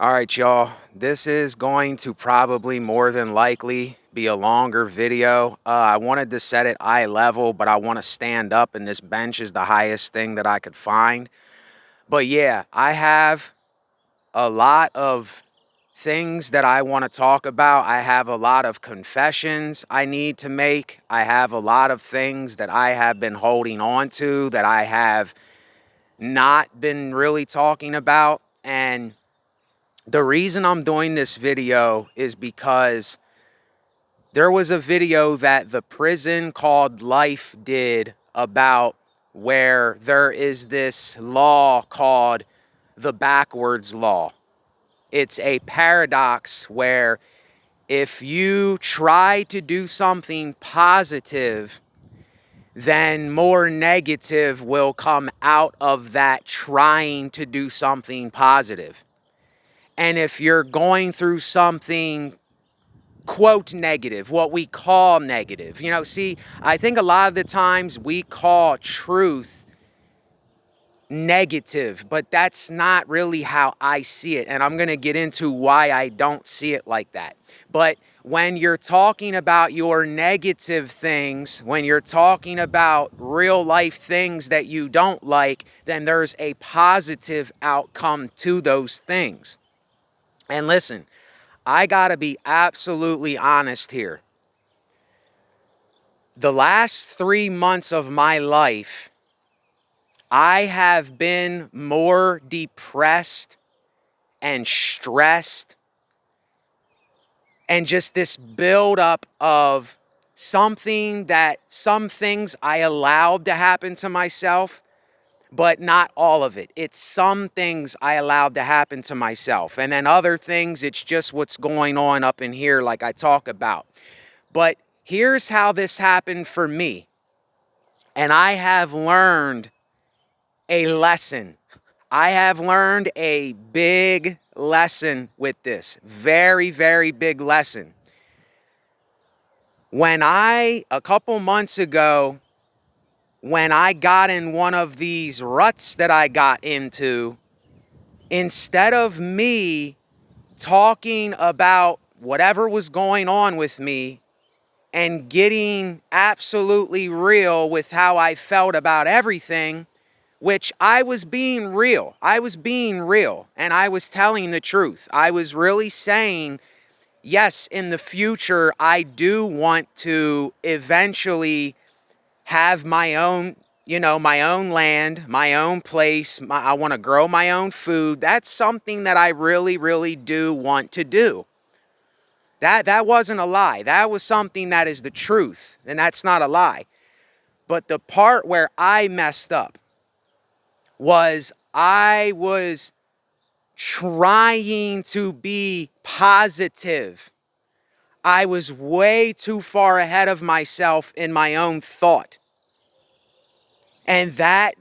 All right, y'all. This is going to probably more than likely be a longer video. I wanted to set it eye level, but I want to stand up, and this bench is the highest thing that I could find. But yeah, I have a lot of things that I want to talk about. I have a lot of confessions I need to make. I have a lot of things that I have been holding on to that I have not been really talking about. And the reason I'm doing this video is because there was a video that the prison called Life did about where there is this law called the backwards law. It's a paradox where if you try to do something positive, then more negative will come out of that trying to do something positive. And if you're going through something, quote, negative, what we call negative, see, I think a lot of the times we call truth negative, but that's not really how I see it. And I'm going to get into why I don't see it like that. But when you're talking about your negative things, when you're talking about real life things that you don't like, then there's a positive outcome to those things. And listen, I gotta be absolutely honest here. The last 3 months of my life, I have been more depressed and stressed, and just this buildup of some things I allowed to happen to myself, but not all of it. It's some things I allowed to happen to myself. And then other things, it's just what's going on up in here like I talk about. But here's how this happened for me. And I have learned a lesson. I have learned a big lesson with this. Very, very big lesson. A couple months ago, when I got in one of these ruts that I got into, instead of me talking about whatever was going on with me and getting absolutely real with how I felt about everything, which I was being real. And I was telling the truth. I was really saying, yes, in the future, I do want to eventually have my own, my own land, my own place. I want to grow my own food. That's something that I really, really do want to do. That wasn't a lie. That was something that is the truth, and that's not a lie. But the part where I messed up was I was trying to be positive. I was way too far ahead of myself in my own thought. And that,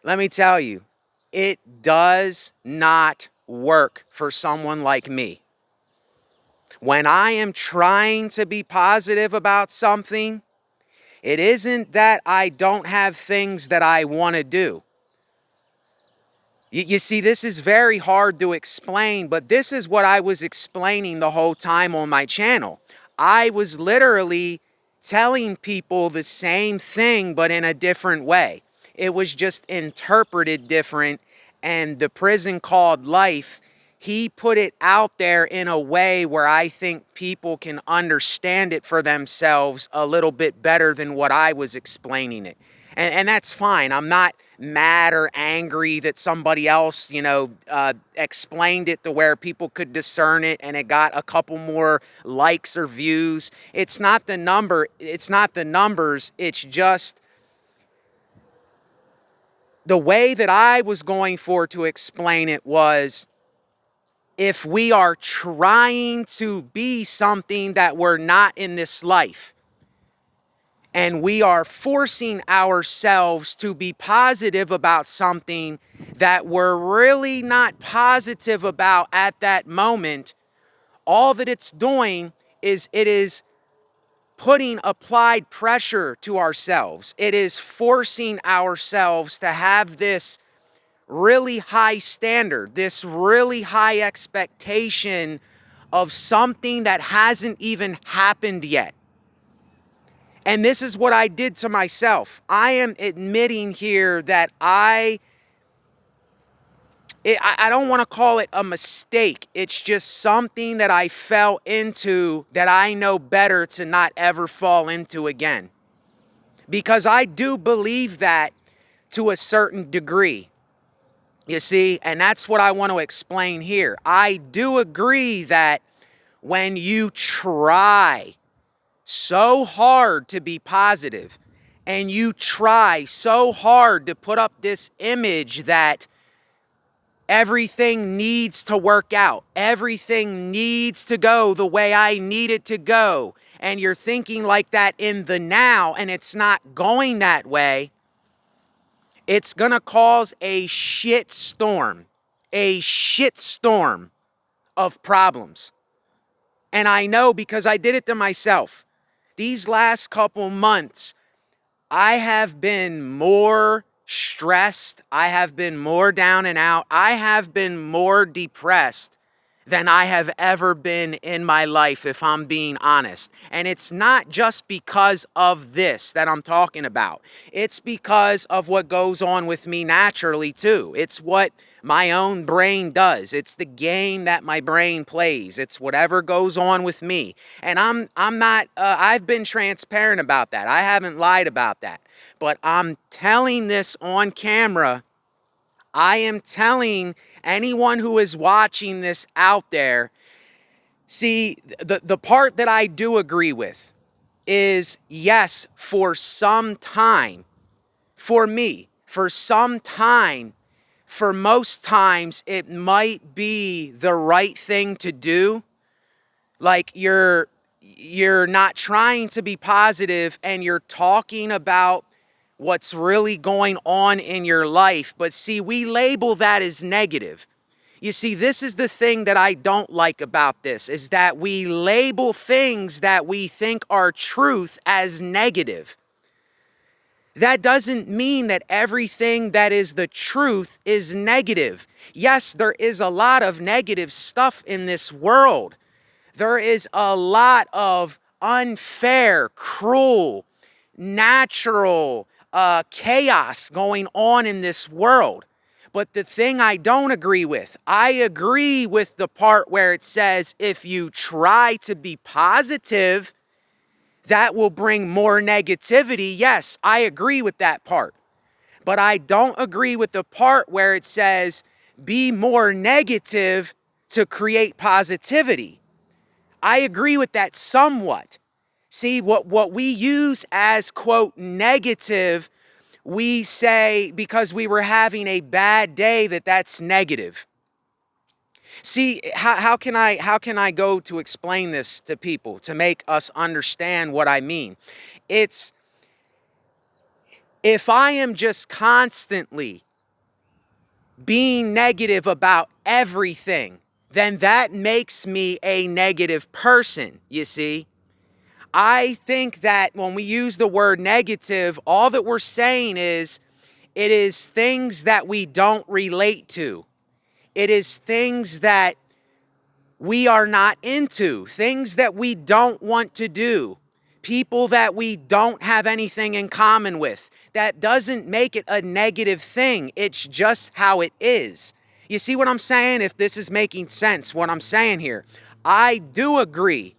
let me tell you, it does not work for someone like me. When I am trying to be positive about something, it isn't that I don't have things that I want to do. You see, this is very hard to explain, but this is what I was explaining the whole time on my channel. I was literally telling people the same thing, but in a different way. It was just interpreted different, and the prison called Life, he put it out there in a way where I think people can understand it for themselves a little bit better than what I was explaining it. And that's fine. I'm not mad or angry that somebody else, explained it to where people could discern it and it got a couple more likes or views. It's not the numbers. It's just the way that I was going for to explain it was, if we are trying to be something that we're not in this life, and we are forcing ourselves to be positive about something that we're really not positive about at that moment, all that it's doing is it is putting applied pressure to ourselves. It is forcing ourselves to have this really high standard, this really high expectation of something that hasn't even happened yet. And this is what I did to myself. I am admitting here that I don't want to call it a mistake. It's just something that I fell into that I know better to not ever fall into again. Because I do believe that to a certain degree. You see, and that's what I want to explain here. I do agree that when you try so hard to be positive and you try so hard to put up this image that everything needs to work out, everything needs to go the way I need it to go, and you're thinking like that in the now and it's not going that way, it's going to cause a shitstorm of problems. And I know because I did it to myself. These last couple months, I have been more stressed. I have been more down and out. I have been more depressed than I have ever been in my life, if I'm being honest. And it's not just because of this that I'm talking about. It's because of what goes on with me naturally too. It's what my own brain does. It's the game that my brain plays. It's whatever goes on with me. And I'm not, I've been transparent about that. I haven't lied about that. But I'm telling this on camera. I am telling anyone who is watching this out there, see, the part that I do agree with is, yes, for some time, for me, for some time, for most times, it might be the right thing to do. Like you're not trying to be positive and you're talking about what's really going on in your life. But see, we label that as negative. You see, this is the thing that I don't like about this, is that we label things that we think are truth as negative. That doesn't mean that everything that is the truth is negative. Yes, there is a lot of negative stuff in this world. There is a lot of unfair, cruel, natural chaos going on in this world. But the thing I don't agree with, I agree with the part where it says if you try to be positive, that will bring more negativity. Yes, I agree with that part. But I don't agree with the part where it says be more negative to create positivity. I agree with that somewhat. See, what we use as, quote, negative, we say because we were having a bad day that's negative. See, how can I go to explain this to people to make us understand what I mean? It's if I am just constantly being negative about everything, then that makes me a negative person, you see? I think that when we use the word negative, all that we're saying is it is things that we don't relate to. It is things that we are not into, things that we don't want to do, people that we don't have anything in common with. That doesn't make it a negative thing. It's just how it is. You see what I'm saying? If this is making sense, what I'm saying here. I do agree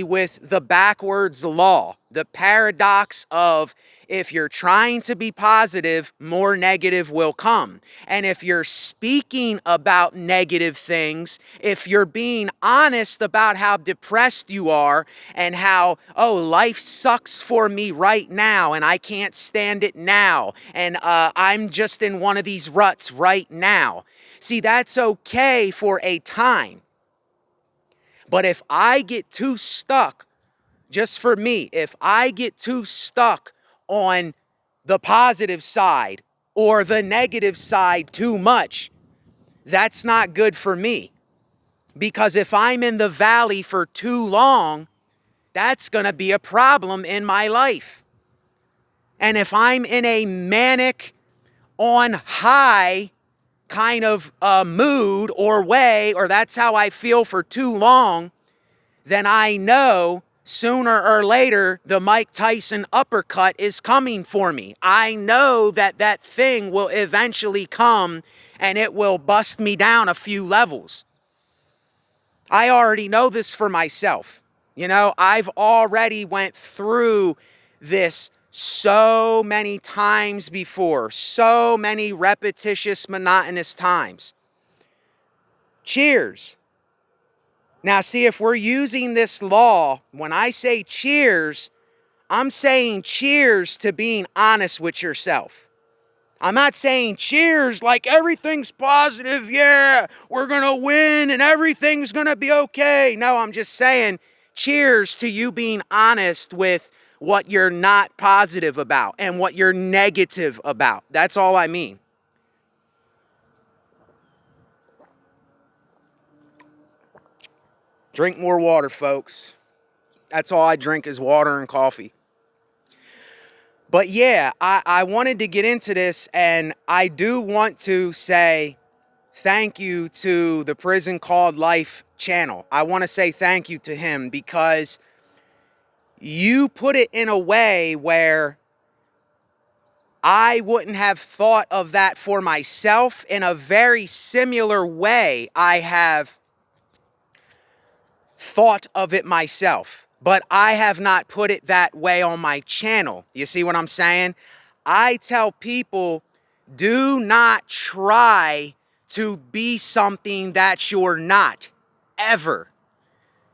with the backwards law, the paradox of if you're trying to be positive, more negative will come. And if you're speaking about negative things, if you're being honest about how depressed you are and how, oh, life sucks for me right now and I can't stand it now and I'm just in one of these ruts right now. See, that's okay for a time. But if I get too stuck, just for me, if I get too stuck on the positive side or the negative side too much, that's not good for me. Because if I'm in the valley for too long, that's going to be a problem in my life. And if I'm in a manic, on high kind of mood or way, or that's how I feel for too long, then I know sooner or later the Mike Tyson uppercut is coming for me. I know that that thing will eventually come and it will bust me down a few levels. I already know this for myself. You know, I've already went through this so many times before, so many repetitious, monotonous times. Cheers. Now, see, if we're using this law, when I say cheers, I'm saying cheers to being honest with yourself. I'm not saying cheers like everything's positive, yeah, we're going to win and everything's going to be okay. No, I'm just saying cheers to you being honest with what you're not positive about and what you're negative about. That's all I mean. Drink more water, folks. That's all I drink is water and coffee. But yeah, I wanted to get into this, and I do want to say thank you to the Prison Called Life channel. I want to say thank you to him because you put it in a way where I wouldn't have thought of that for myself. In a very similar way, I have thought of it myself, but I have not put it that way on my channel. You see what I'm saying? I tell people, do not try to be something that you're not, ever.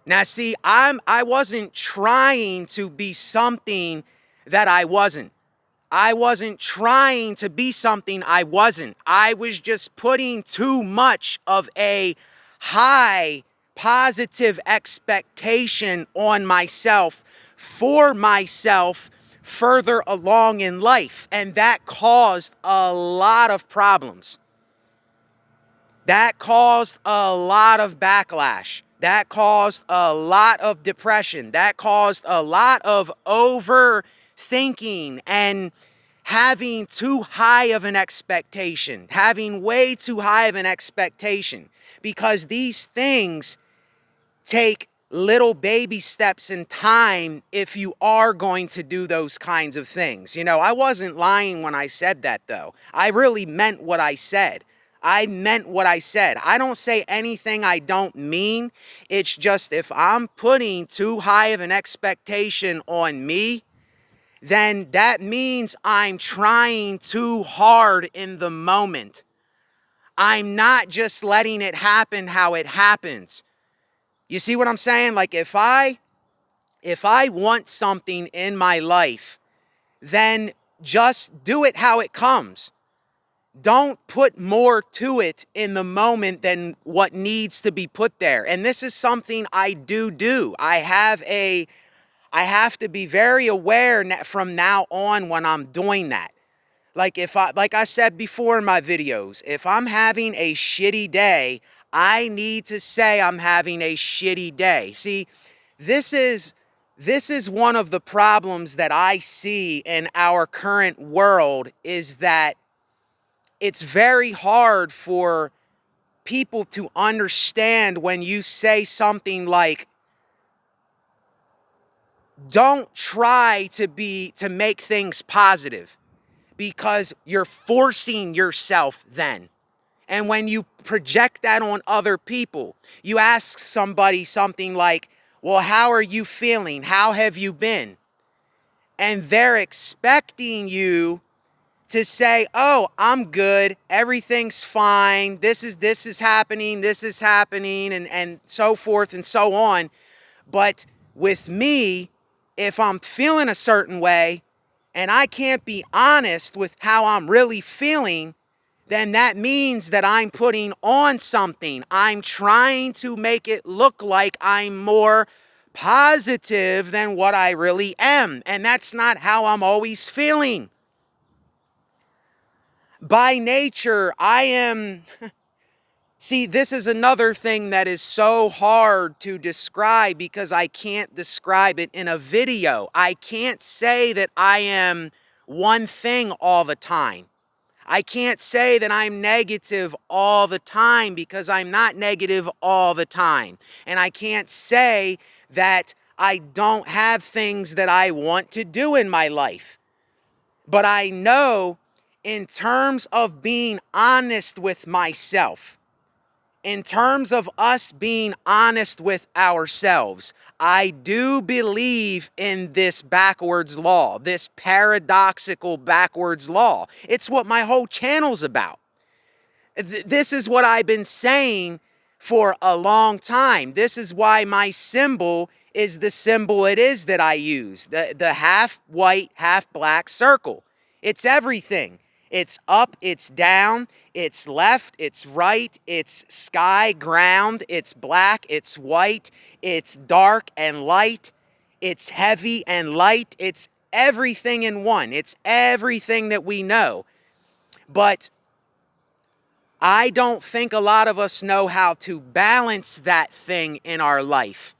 Now, see, I wasn't trying to be something that I wasn't. I wasn't trying to be something I wasn't. I was just putting too much of a high positive expectation on myself, for myself, further along in life. And that caused a lot of problems. That caused a lot of backlash. That caused a lot of depression. That caused a lot of overthinking and having too high of an expectation, having way too high of an expectation, because these things take little baby steps in time if you are going to do those kinds of things. You know, I wasn't lying when I said that, though. I really meant what I said. I meant what I said. I don't say anything I don't mean. It's just if I'm putting too high of an expectation on me, then that means I'm trying too hard in the moment. I'm not just letting it happen how it happens. You see what I'm saying? Like if I want something in my life, then just do it how it comes. Don't put more to it in the moment than what needs to be put there. And this is something I do. I have to be very aware from now on when I'm doing that. Like I said before in my videos, if I'm having a shitty day, I need to say I'm having a shitty day. See, this is one of the problems that I see in our current world, is that it's very hard for people to understand when you say something like, don't try to make things positive, because you're forcing yourself then. And when you project that on other people, you ask somebody something like, well, how are you feeling? How have you been? And they're expecting you to say, oh, I'm good, everything's fine, this is happening, and so forth and so on. But with me, if I'm feeling a certain way and I can't be honest with how I'm really feeling, then that means that I'm putting on something. I'm trying to make it look like I'm more positive than what I really am. And that's not how I'm always feeling. By nature, I am... See, this is another thing that is so hard to describe because I can't describe it in a video. I can't say that I am one thing all the time. I can't say that I'm negative all the time because I'm not negative all the time. And I can't say that I don't have things that I want to do in my life. But I know, in terms of being honest with myself, in terms of us being honest with ourselves, I do believe in this backwards law, this paradoxical backwards law. It's what my whole channel's about. This is what I've been saying for a long time. This is why my symbol is the symbol it is that I use, the half white, half black circle. It's everything. It's up, it's down, it's left, it's right, it's sky, ground, it's black, it's white, it's dark and light, it's heavy and light, it's everything in one. It's everything that we know. But I don't think a lot of us know how to balance that thing in our life.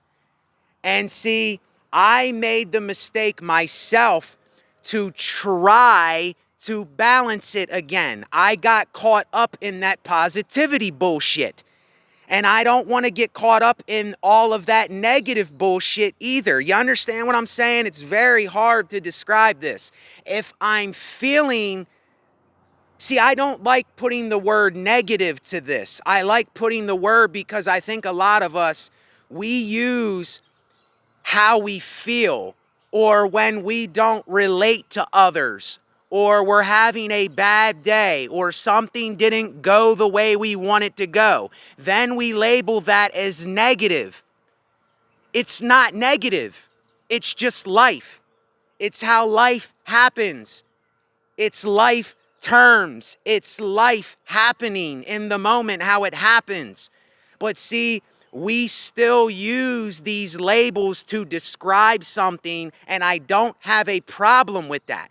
And see, I made the mistake myself to try to balance it again. I got caught up in that positivity bullshit. And I don't want to get caught up in all of that negative bullshit either. You understand what I'm saying? It's very hard to describe this. If I'm feeling... See, I don't like putting the word negative to this. I like putting the word because I think a lot of us, we use how we feel, or when we don't relate to others, or we're having a bad day, or something didn't go the way we want it to go. Then we label that as negative. It's not negative. It's just life. It's how life happens. It's life terms. It's life happening in the moment, how it happens. But see, we still use these labels to describe something, and I don't have a problem with that.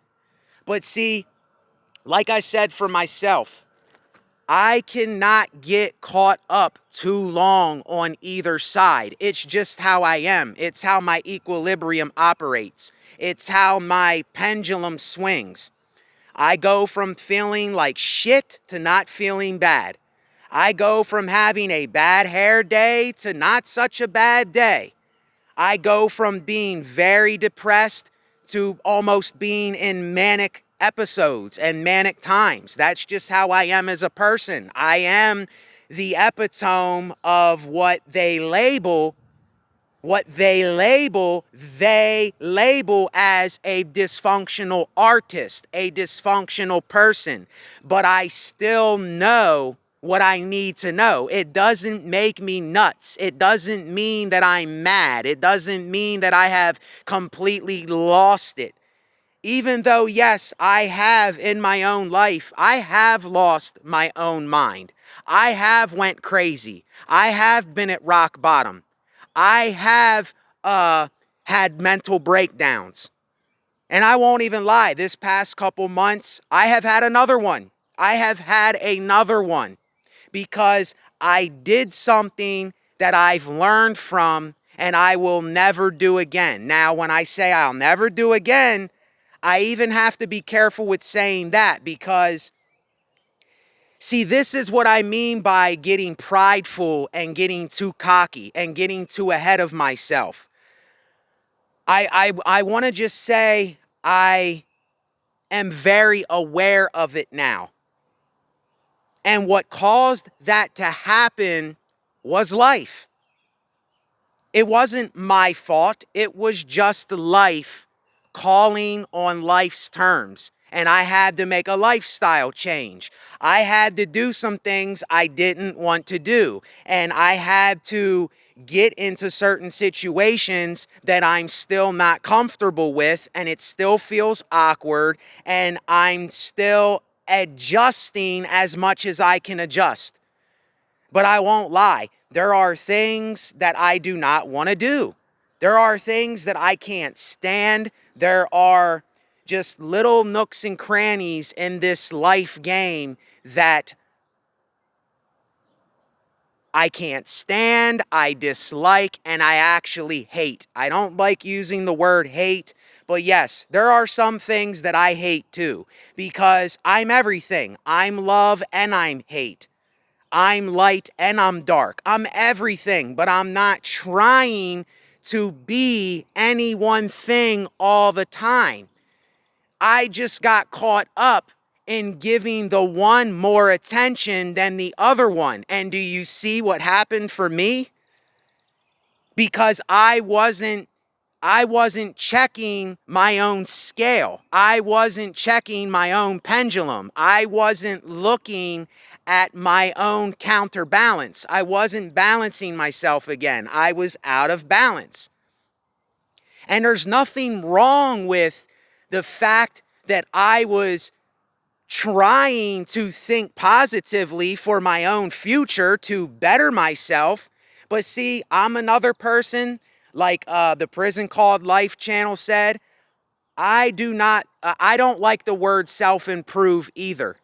But see, like I said for myself, I cannot get caught up too long on either side. It's just how I am. It's how my equilibrium operates. It's how my pendulum swings. I go from feeling like shit to not feeling bad. I go from having a bad hair day to not such a bad day. I go from being very depressed to almost being in manic episodes and manic times. That's just how I am as a person. I am the epitome of what they label as a dysfunctional artist, a dysfunctional person. But I still know what I need to know. It doesn't make me nuts. It doesn't mean that I'm mad. It doesn't mean that I have completely lost it. Even though, yes, I have in my own life, I have lost my own mind. I have went crazy. I have been at rock bottom. I have had mental breakdowns. And I won't even lie, this past couple months, I have had another one. I have had another one because I did something that I've learned from and I will never do again. Now, when I say I'll never do again, I even have to be careful with saying that because, see, this is what I mean by getting prideful and getting too cocky and getting too ahead of myself. I want to just say I am very aware of it now. And what caused that to happen was life. It wasn't my fault. It was just life calling on life's terms. And I had to make a lifestyle change. I had to do some things I didn't want to do. And I had to get into certain situations that I'm still not comfortable with. And it still feels awkward. And I'm still adjusting as much as I can adjust. But I won't lie. There are things that I do not want to do. There are things that I can't stand. There are just little nooks and crannies in this life game that I can't stand, I dislike, and I actually hate. I don't like using the word hate, But yes, there are some things that I hate too, because I'm everything. I'm love and I'm hate. I'm light and I'm dark. I'm everything, but I'm not trying to be any one thing all the time. I just got caught up in giving the one more attention than the other one. And do you see what happened for me? Because I wasn't checking my own scale. I wasn't checking my own pendulum. I wasn't looking at my own counterbalance. I wasn't balancing myself again. I was out of balance. And there's nothing wrong with the fact that I was trying to think positively for my own future to better myself. But see, I'm another person, like the Prison Called Life channel said, I don't like the word self-improve either.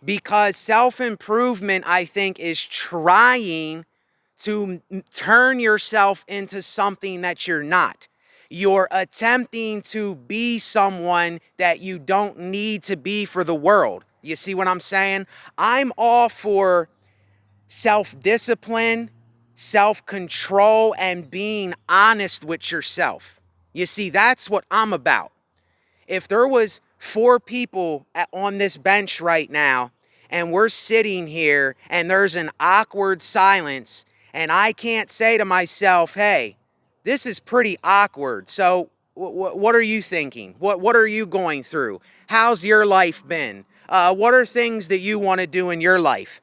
Because self-improvement, I think, is trying to turn yourself into something that you're not. You're attempting to be someone that you don't need to be for the world. You see what I'm saying? I'm all for self-discipline, self-control, and being honest with yourself. You see, that's what I'm about. If there was 4 people on this bench right now, and we're sitting here, and there's an awkward silence, and I can't say to myself, hey, this is pretty awkward, so what are you thinking? What are you going through? How's your life been? What are things that you want to do in your life?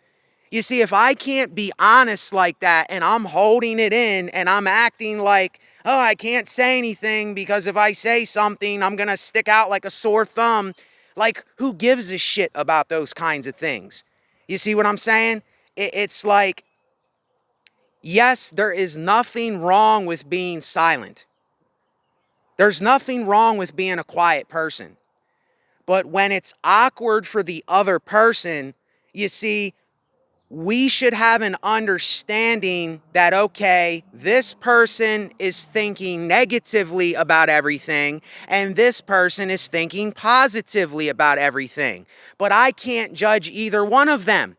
You see, if I can't be honest like that and I'm holding it in and I'm acting like, oh, I can't say anything because if I say something, I'm going to stick out like a sore thumb. Like, who gives a shit about those kinds of things? You see what I'm saying? It's like, yes, there is nothing wrong with being silent. There's nothing wrong with being a quiet person. But when it's awkward for the other person, you see, we should have an understanding that, okay, this person is thinking negatively about everything and this person is thinking positively about everything. But I can't judge either one of them.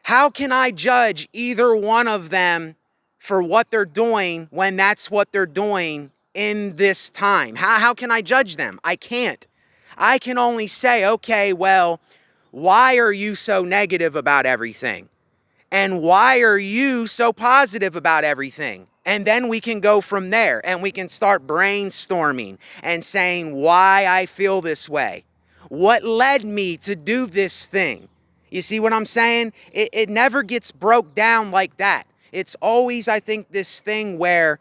How can I judge either one of them for what they're doing when that's what they're doing in this time? How can I judge them? I can't. I can only say, okay, well, why are you so negative about everything? And why are you so positive about everything? And then we can go from there and we can start brainstorming and saying why I feel this way. What led me to do this thing? You see what I'm saying? It never gets broke down like that. It's always, I think, this thing where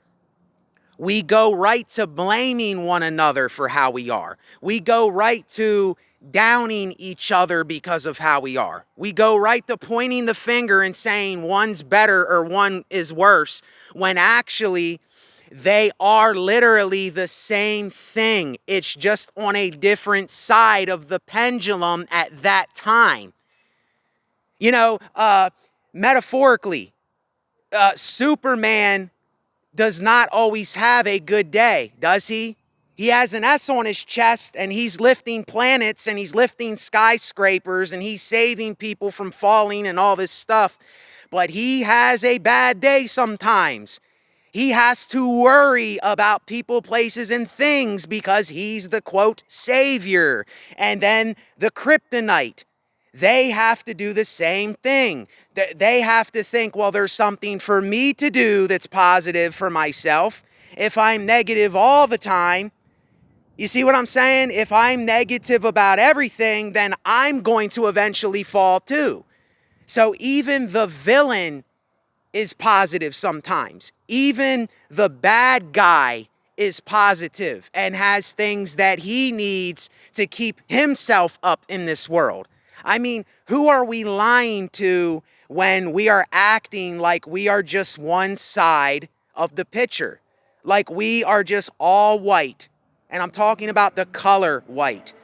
we go right to blaming one another for how we are. We go right to downing each other because of how we are. We go right to pointing the finger and saying one's better or one is worse, when actually they are literally the same thing. It's just on a different side of the pendulum at that time. You know, metaphorically, Superman does not always have a good day, does he? He has an S on his chest and he's lifting planets and he's lifting skyscrapers and he's saving people from falling and all this stuff. But he has a bad day sometimes. He has to worry about people, places, and things because he's the, quote, savior. And then the kryptonite. They have to do the same thing. They have to think, well, there's something for me to do that's positive for myself. If I'm negative all the time, you see what I'm saying? If I'm negative about everything, then I'm going to eventually fall too. So even the villain is positive sometimes. Even the bad guy is positive and has things that he needs to keep himself up in this world. I mean, who are we lying to when we are acting like we are just one side of the picture? Like we are just all white. And I'm talking about the color white.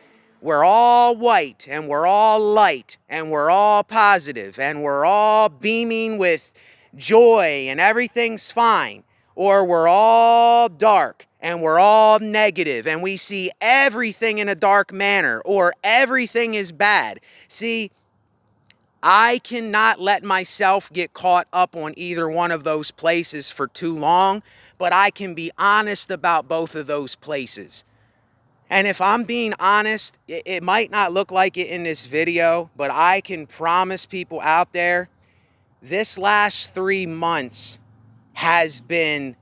We're all white and we're all light and we're all positive and we're all beaming with joy and everything's fine. Or we're all dark and we're all negative and we see everything in a dark manner or everything is bad. See, I cannot let myself get caught up on either one of those places for too long, but I can be honest about both of those places. And if I'm being honest, it might not look like it in this video, but I can promise people out there, this last 3 months has been,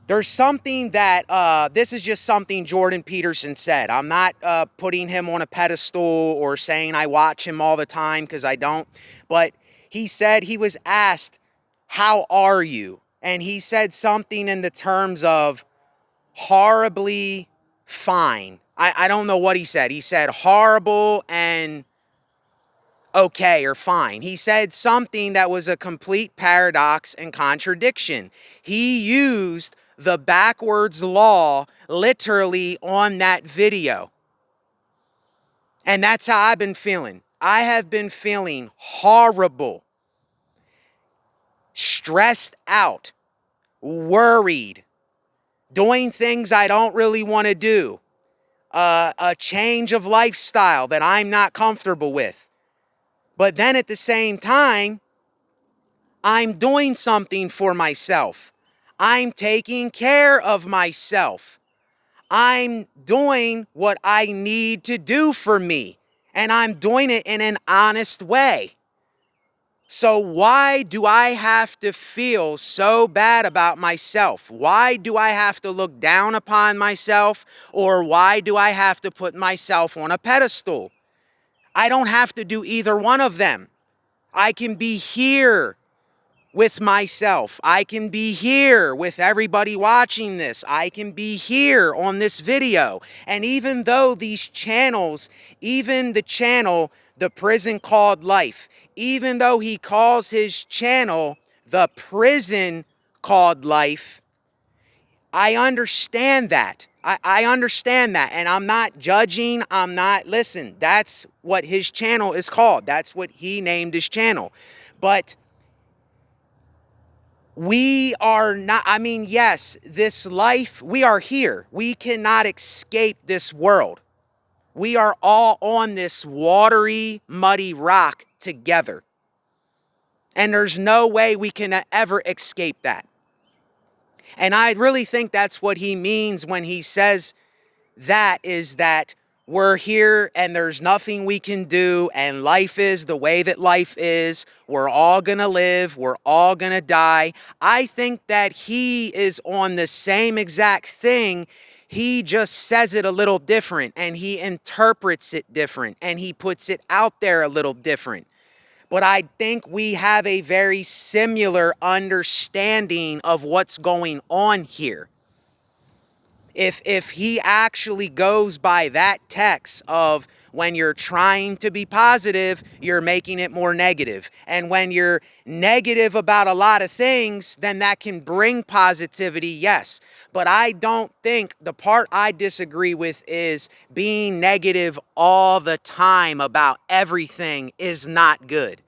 there's something that, this is just something Jordan Peterson said. I'm not putting him on a pedestal or saying I watch him all the time, because I don't. But he said, he was asked, how are you? And he said something in the terms of horribly fine. I don't know what he said. He said horrible and okay or fine. He said something that was a complete paradox and contradiction. He used the backwards law literally on that video. And that's how I've been feeling. I have been feeling horrible, stressed out, worried, doing things I don't really want to do, a change of lifestyle that I'm not comfortable with. But then at the same time, I'm doing something for myself. I'm taking care of myself. I'm doing what I need to do for me. And I'm doing it in an honest way. So why do I have to feel so bad about myself? Why do I have to look down upon myself? Or why do I have to put myself on a pedestal? I don't have to do either one of them. I can be here with myself. I can be here with everybody watching this. I can be here on this video. And even though these channels, even the channel, The Prison Called Life, even though he calls his channel The Prison Called Life, I understand that. I understand that. And I'm not judging. I'm not, listen, that's what his channel is called. That's what he named his channel. But we are not, I mean, yes, this life, we are here. We cannot escape this world. We are all on this watery, muddy rock together. And there's no way we can ever escape that. And I really think that's what he means when he says that, is that we're here and there's nothing we can do, and life is the way that life is. We're all gonna live. We're all gonna die. I think that he is on the same exact thing. He just says it a little different, and he interprets it different, and he puts it out there a little different. But I think we have a very similar understanding of what's going on here. If he actually goes by that text of when you're trying to be positive, you're making it more negative. And when you're negative about a lot of things, then that can bring positivity, yes. But I don't think, the part I disagree with is being negative all the time about everything is not good.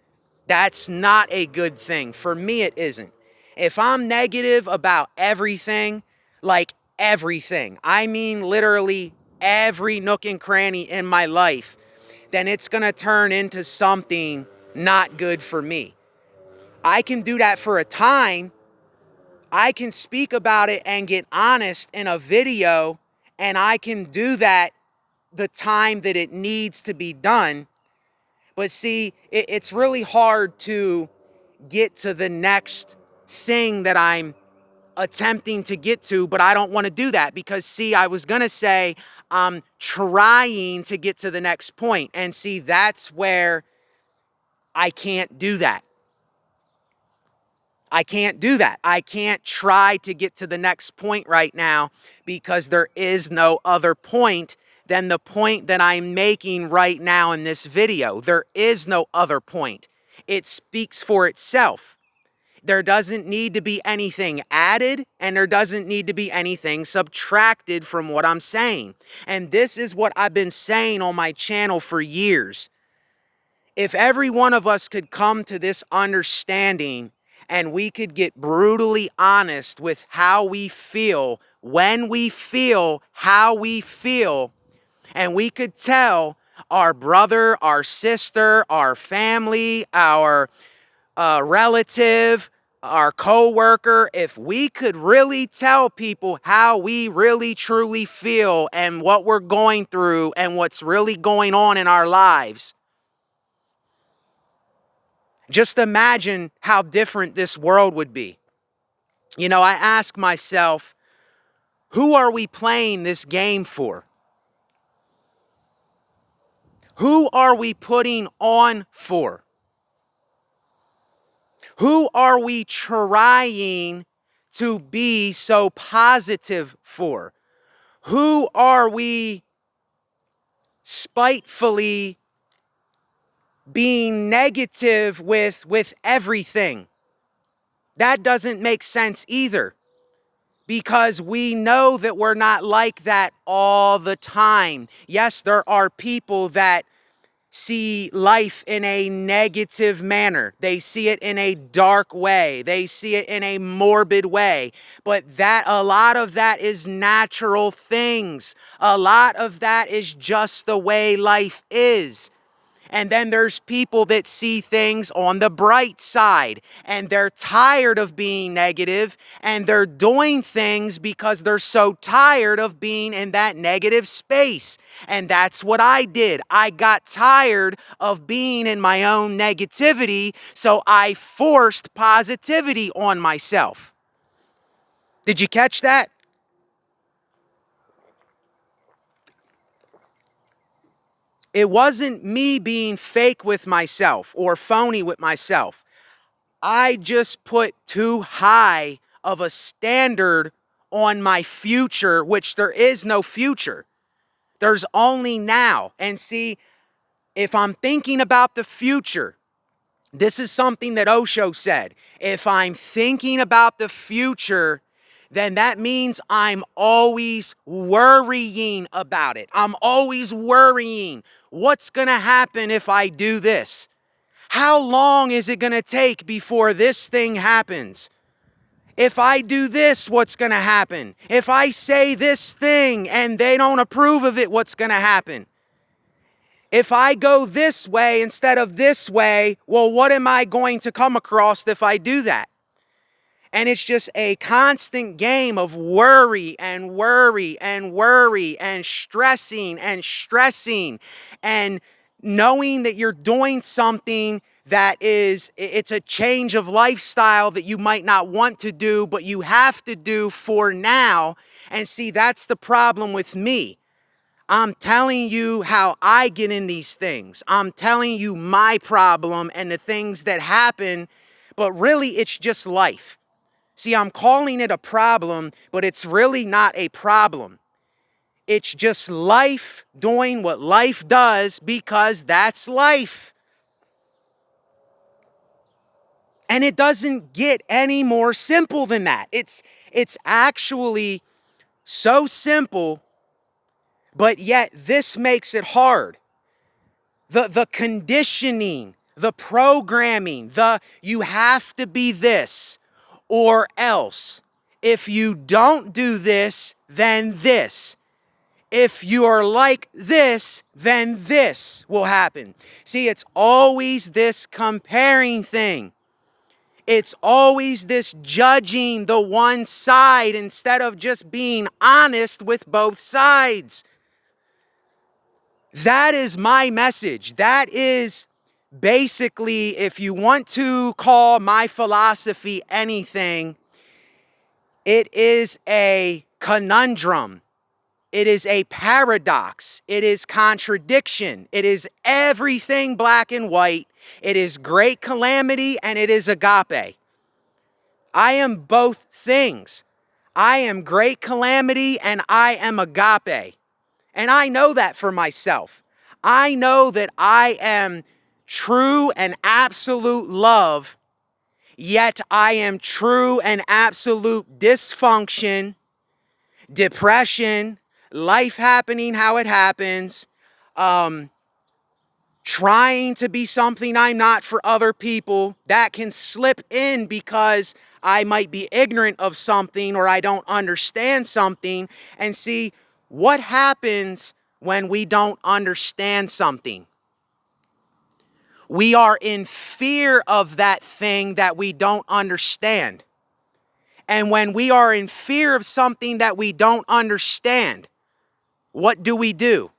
That's not a good thing. For me, it isn't. If I'm negative about everything, like everything, I mean literally every nook and cranny in my life, then it's going to turn into something not good for me. I can do that for a time. I can speak about it and get honest in a video, and I can do that the time that it needs to be done. But see, it's really hard to get to the next thing that I'm attempting to get to, but I don't want to do that because, see, I was going to say I'm trying to get to the next point. And see, that's where I can't do that. I can't do that. I can't try to get to the next point right now because there is no other point than the point that I'm making right now in this video. There is no other point. It speaks for itself. There doesn't need to be anything added, and there doesn't need to be anything subtracted from what I'm saying. And this is what I've been saying on my channel for years. If every one of us could come to this understanding and we could get brutally honest with how we feel, when we feel how we feel, and we could tell our brother, our sister, our family, our relative, our co-worker, if we could really tell people how we really truly feel and what we're going through and what's really going on in our lives, just imagine how different this world would be. You know, I ask myself, who are we playing this game for? Who are we putting on for? Who are we trying to be so positive for? Who are we spitefully being negative with everything? That doesn't make sense either, because we know that we're not like that all the time. Yes, there are people that see life in a negative manner. They see it in a dark way. They see it in a morbid way. But that, a lot of that is natural things. A lot of that is just the way life is. And then there's people that see things on the bright side, and they're tired of being negative, and they're doing things because they're so tired of being in that negative space. And that's what I did. I got tired of being in my own negativity, so I forced positivity on myself. Did you catch that? It wasn't me being fake with myself or phony with myself. I just put too high of a standard on my future, which there is no future. There's only now. And see, if I'm thinking about the future, this is something that Osho said. If I'm thinking about the future, then that means I'm always worrying about it. I'm always worrying. What's going to happen if I do this? How long is it going to take before this thing happens? If I do this, what's going to happen? If I say this thing and they don't approve of it, what's going to happen? If I go this way instead of this way, well, what am I going to come across if I do that? And it's just a constant game of worry and worry and worry and stressing and knowing that you're doing something that it's a change of lifestyle that you might not want to do, but you have to do for now. And see, that's the problem with me. I'm telling you how I get in these things. I'm telling you my problem and the things that happen, but really it's just life. See, I'm calling it a problem, but it's really not a problem. It's just life doing what life does because that's life. And it doesn't get any more simple than that. It's actually so simple, but yet this makes it hard. The conditioning, the programming, you have to be this or else. If you don't do this, then this. If you are like this, then this will happen. See, it's always this comparing thing. It's always this judging the one side instead of just being honest with both sides. That is my message. That is basically, if you want to call my philosophy anything, it is a conundrum. It is a paradox. It is contradiction. It is everything black and white. It is great calamity and it is agape. I am both things. I am great calamity and I am agape. And I know that for myself. I know that I am true and absolute love, yet I am true and absolute dysfunction, depression, life happening how it happens, trying to be something I'm not for other people. That can slip in because I might be ignorant of something or I don't understand something. And see, what happens when we don't understand something? We are in fear of that thing that we don't understand. And when we are in fear of something that we don't understand, what do?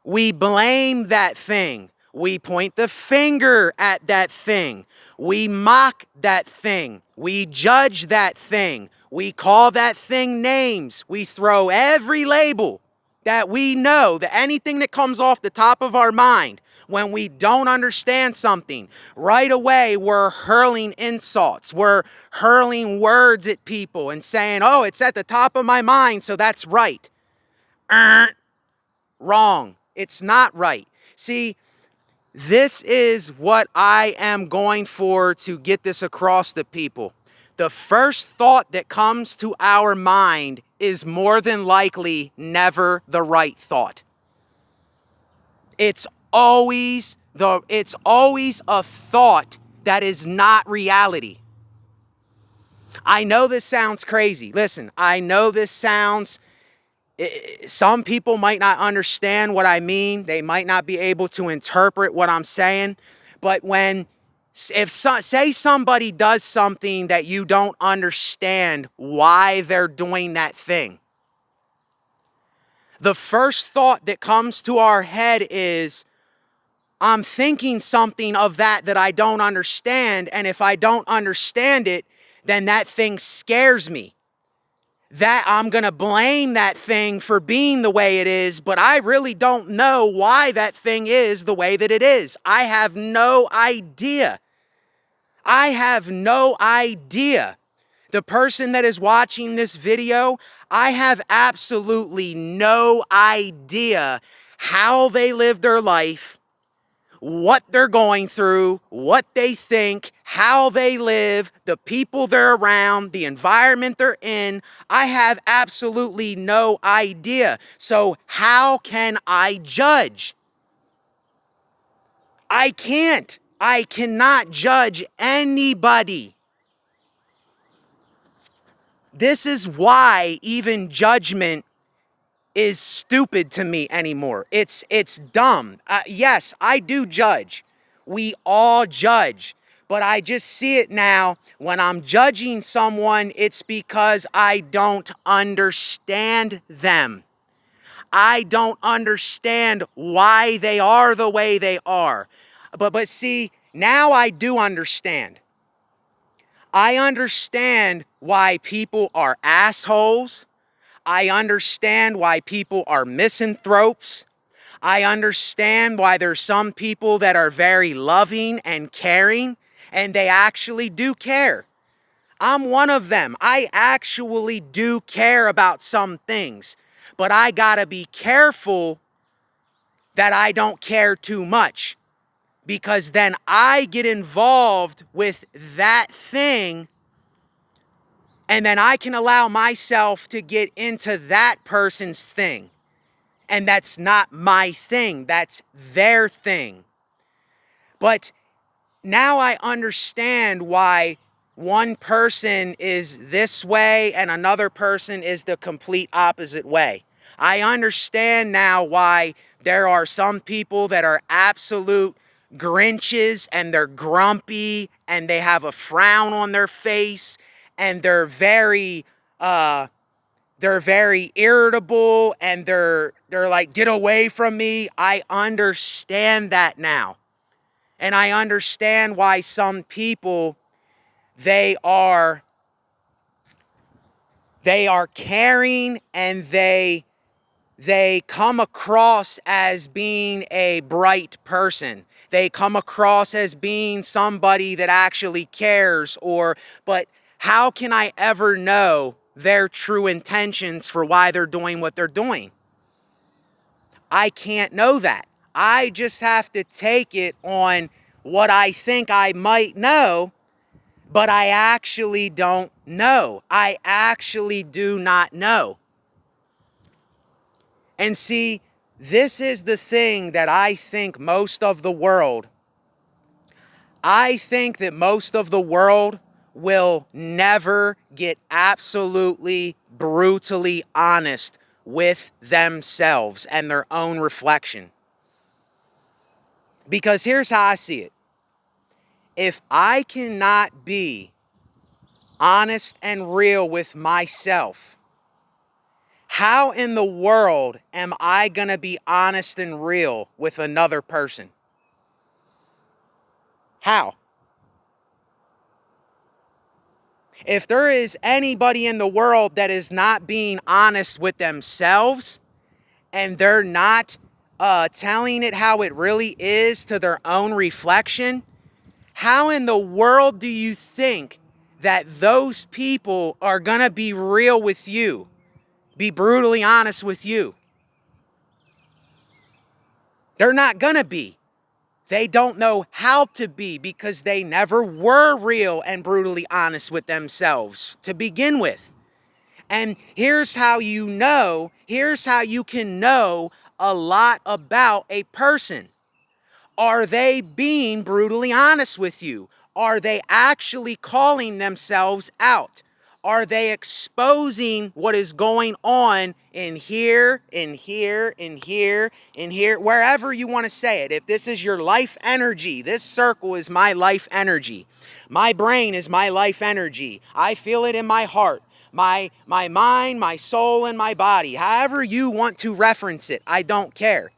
We blame that thing. We point the finger at that thing. We mock that thing. We judge that thing. We call that thing names. We throw every label that we know, that anything that comes off the top of our mind when we don't understand something. Right away, we're hurling insults. We're hurling words at people and saying, oh, it's at the top of my mind, so that's right. Wrong. It's not right. See, this is what I am going for to get this across to people. The first thought that comes to our mind is more than likely never the right thought. It's always a thought that is not reality. I know this sounds crazy. Listen, I know this sounds, some people might not understand what I mean. They might not be able to interpret what I'm saying. But say somebody does something that you don't understand why they're doing that thing, the first thought that comes to our head is, I'm thinking something of that I don't understand. And if I don't understand it, then that thing scares me. That I'm going to blame that thing for being the way it is, but I really don't know why that thing is the way that it is. I have no idea. I have no idea. The person that is watching this video, I have absolutely no idea how they live their life, what they're going through, what they think, how they live, the people they're around, the environment they're in. I have absolutely no idea. So how can I judge? I can't. I cannot judge anybody. This is why even judgment is stupid to me anymore. It's dumb. Yes, I do judge. We all judge. But I just see it now. When I'm judging someone, it's because I don't understand them. I don't understand why they are the way they are. But see, now I do understand. I understand why people are assholes. I understand why people are misanthropes. I understand why there's some people that are very loving and caring, and they actually do care. I'm one of them. I actually do care about some things, but I gotta be careful that I don't care too much, because then I get involved with that thing, and then I can allow myself to get into that person's thing. And that's not my thing. That's their thing. But now I understand why one person is this way and another person is the complete opposite way. I understand now why there are some people that are absolute Grinches and they're grumpy and they have a frown on their face and they're very irritable and they're like, get away from me. I understand that now. And I understand why some people, they are caring and they come across as being a bright person. They come across as being somebody that actually cares, but how can I ever know their true intentions for why they're doing what they're doing? I can't know that. I just have to take it on what I think I might know, but I actually don't know. I actually do not know. And see, This is the thing that I think most of the world, I think that most of the world will never get absolutely brutally honest with themselves and their own reflection. Because here's how I see it. If I cannot be honest and real with myself, how in the world am I going to be honest and real with another person? How? If there is anybody in the world that is not being honest with themselves and they're not telling it how it really is to their own reflection, how in the world do you think that those people are going to be real with you, be brutally honest with you? They're not going to be. They don't know how to be because they never were real and brutally honest with themselves to begin with. And here's how you can know a lot about a person. Are they being brutally honest with you? Are they actually calling themselves out? Are they exposing what is going on in here, wherever you want to say it? If this is your life energy, this circle is my life energy. My brain is my life energy. I feel it in my heart, my mind, my soul, and my body. However you want to reference it, I don't care.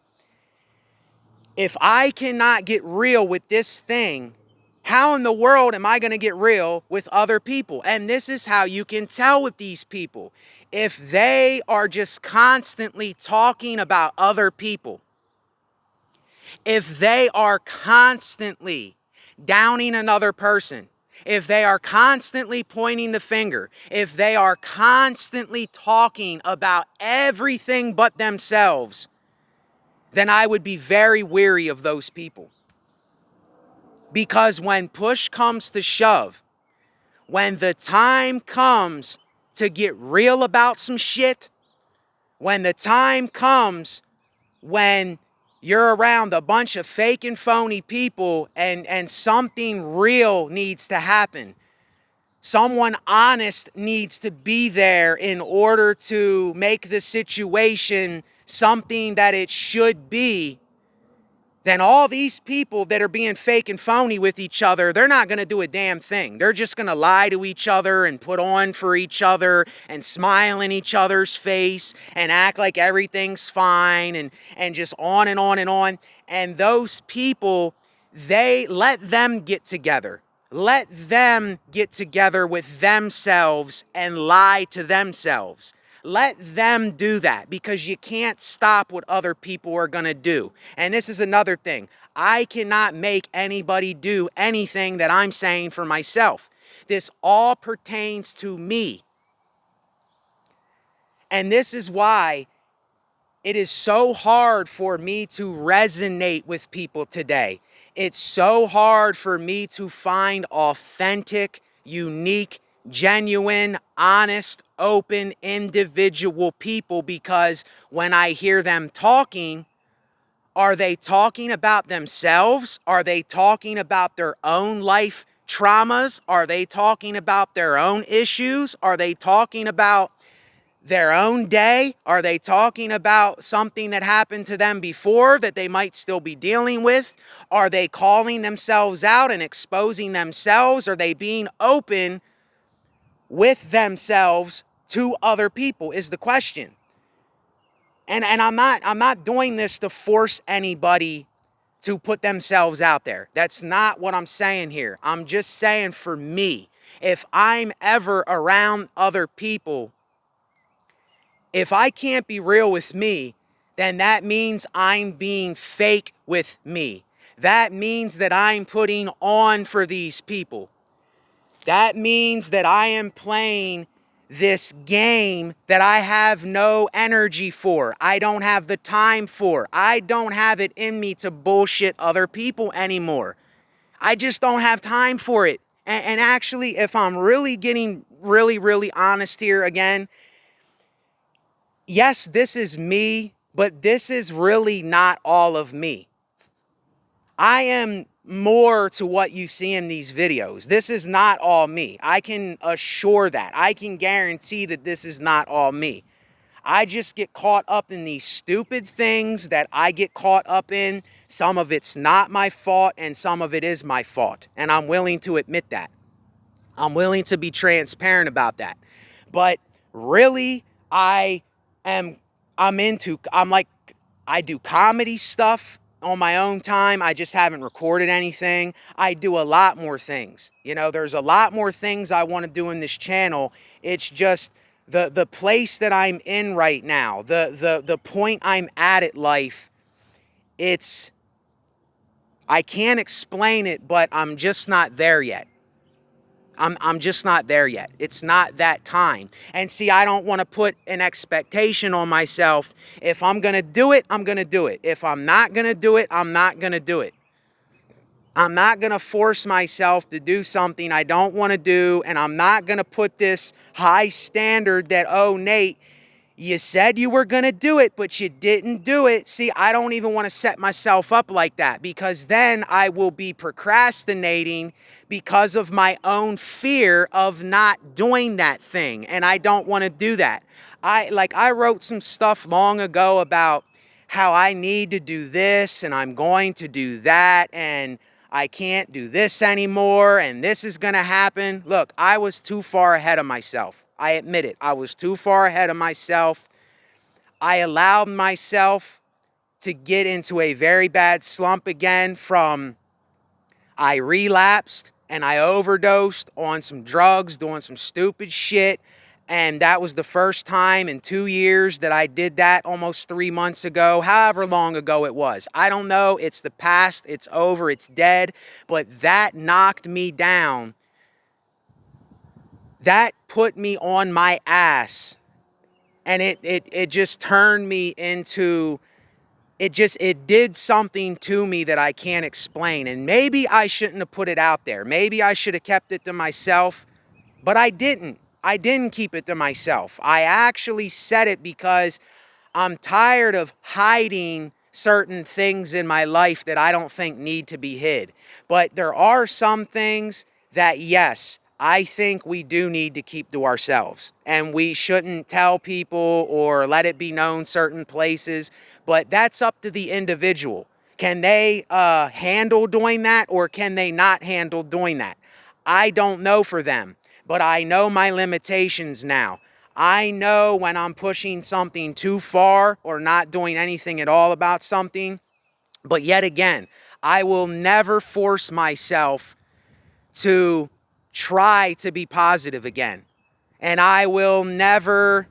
If I cannot get real with this thing, how in the world am I going to get real with other people? And this is how you can tell with these people. If they are just constantly talking about other people, if they are constantly downing another person, if they are constantly pointing the finger, if they are constantly talking about everything but themselves, then I would be very weary of those people. Because when push comes to shove, when the time comes to get real about some shit, when the time comes when you're around a bunch of fake and phony people and something real needs to happen, someone honest needs to be there in order to make the situation something that it should be, then all these people that are being fake and phony with each other, they're not going to do a damn thing. They're just going to lie to each other and put on for each other and smile in each other's face and act like everything's fine and just on and on and on. And those people, let them get together. Let them get together with themselves and lie to themselves. Let them do that, because you can't stop what other people are going to do. And this is another thing. I cannot make anybody do anything that I'm saying for myself. This all pertains to me. And this is why it is so hard for me to resonate with people today. It's so hard for me to find authentic, unique, genuine, honest, open, individual people, because when I hear them talking, are they talking about themselves? Are they talking about their own life traumas? Are they talking about their own issues? Are they talking about their own day? Are they talking about something that happened to them before that they might still be dealing with? Are they calling themselves out and exposing themselves? Are they being open with themselves to other people is the question. And I'm not doing this to force anybody to put themselves out there. That's not what I'm saying here. I'm just saying, for me, if I'm ever around other people, if I can't be real with me, then that means I'm being fake with me. That means that I'm putting on for these people. That means that I am playing this game that I have no energy for. I don't have the time for. I don't have it in me to bullshit other people anymore. I just don't have time for it. And actually, if I'm really getting really honest here again, yes, this is me But this is really not all of me. I am more to what you see in these videos. This is not all me. I can assure that. I can guarantee that this is not all me. I just get caught up in these stupid things that I get caught up in. Some of it's not my fault and some of it is my fault. And I'm willing to admit that. I'm willing to be transparent about that. But really, I do comedy stuff on my own time. I just haven't recorded anything. I do a lot more things. You know, there's a lot more things I want to do in this channel. It's just the place that I'm in right now, the point I'm at life, I can't explain it, but I'm just not there yet. I'm just not there yet. It's not that time. And see, I don't want to put an expectation on myself. If I'm going to do it, I'm going to do it. If I'm not going to do it, I'm not going to do it. I'm not going to force myself to do something I don't want to do, and I'm not going to put this high standard that, oh, Nate, you said you were going to do it, but you didn't do it. See, I don't even want to set myself up like that, because then I will be procrastinating because of my own fear of not doing that thing, and I don't want to do that. I wrote some stuff long ago about how I need to do this, and I'm going to do that, and I can't do this anymore, and this is going to happen. Look, I was too far ahead of myself. I admit it. I was too far ahead of myself. I allowed myself to get into a very bad slump again I relapsed and I overdosed on some drugs, doing some stupid shit. And that was the first time in 2 years that I did that, almost 3 months ago, however long ago it was. I don't know. It's the past. It's over. It's dead. But that knocked me down. That put me on my ass, and it just turned me into, it did something to me that I can't explain. And maybe I shouldn't have put it out there. Maybe I should have kept it to myself, but I didn't. I didn't keep it to myself. I actually said it because I'm tired of hiding certain things in my life that I don't think need to be hid. But there are some things that, yes, I think we do need to keep to ourselves, and we shouldn't tell people or let it be known certain places, but that's up to the individual. Can they handle doing that, or can they not handle doing that? I don't know for them, but I know my limitations now. I know when I'm pushing something too far or not doing anything at all about something, but yet again, I will never force myself to try to be positive again. And I will never...